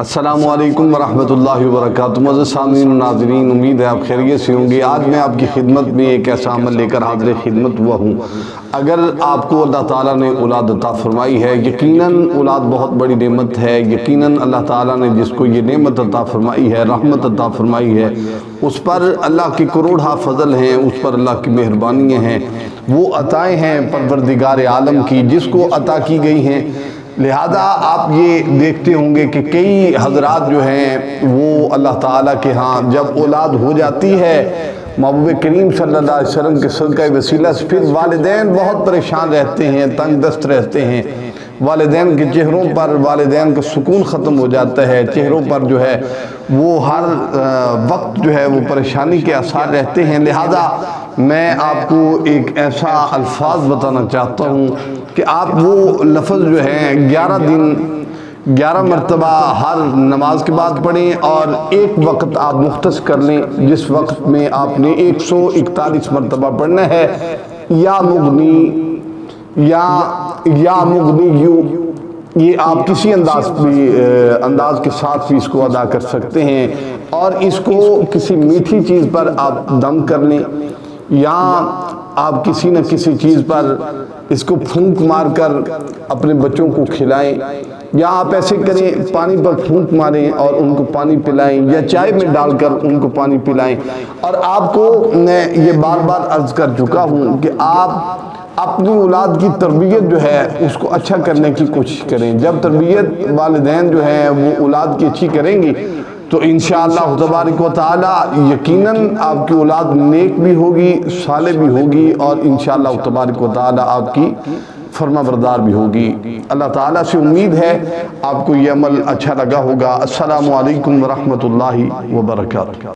السلام علیکم ورحمۃ اللہ وبرکاتہ۔ معزز سامعین و ناظرین، امید ہے آپ خیریت سے ہوں گے۔ آج میں آپ کی خدمت میں ایک ایسا عمل لے کر حاضر خدمت ہوا ہوں۔ اگر آپ کو اللہ تعالیٰ نے اولاد عطا فرمائی ہے، یقیناً اولاد بہت بڑی نعمت ہے۔ یقیناً اللہ تعالیٰ نے جس کو یہ نعمت عطا فرمائی ہے، رحمت عطا فرمائی ہے، اس پر اللہ کی کروڑہ فضل ہیں، اس پر اللہ کی مہربانیاں ہیں، وہ عطائیں ہیں پروردگار عالم کی جس کو عطا کی گئی ہیں۔ لہذا آپ یہ دیکھتے ہوں گے کہ کئی حضرات جو ہیں وہ اللہ تعالیٰ کے ہاں جب اولاد ہو جاتی ہے، محبوب کریم صلی اللہ علیہ وسلم کے صدقہ وسیلہ سے پھر والدین بہت پریشان رہتے ہیں، تنگ دست رہتے ہیں۔ والدین کے چہروں پر والدین کا سکون ختم ہو جاتا ہے، چہروں پر جو ہے وہ ہر وقت جو ہے وہ پریشانی کے آثار رہتے ہیں۔ لہذا میں آپ کو ایک ایسا الفاظ بتانا چاہتا ہوں کہ آپ وہ لفظ جو ہیں 11 دن 11 مرتبہ ہر نماز کے بعد پڑھیں، اور ایک وقت آپ مختص کر لیں جس وقت میں آپ نے 141 مرتبہ پڑھنا ہے، یا مغنی یا مغنیو۔ یہ آپ کسی انداز کے ساتھ بھی اس کو ادا کر سکتے ہیں، اور اس کو کسی میٹھی چیز پر آپ دم کر لیں، یا آپ کسی نہ کسی چیز پر اس کو پھونک مار کر اپنے بچوں کو کھلائیں، یا آپ ایسے کریں پانی پر پھونک ماریں اور ان کو پانی پلائیں، یا چائے میں ڈال کر ان کو پانی پلائیں۔ اور آپ کو میں یہ بار بار عرض کر چکا ہوں کہ آپ اپنی اولاد کی تربیت جو ہے اس کو اچھا کرنے کی کوشش کریں۔ جب تربیت والدین جو ہیں وہ اولاد کی اچھی کریں گی تو انشاءاللہ تبارک و تعالی یقیناً آپ کی اولاد نیک بھی ہوگی، صالح بھی ہوگی، اور انشاءاللہ تبارک و تعالی آپ کی فرما بردار بھی ہوگی۔ اللہ تعالیٰ سے امید ہے آپ کو یہ عمل اچھا لگا ہوگا۔ السلام علیکم ورحمۃ اللہ وبرکاتہ۔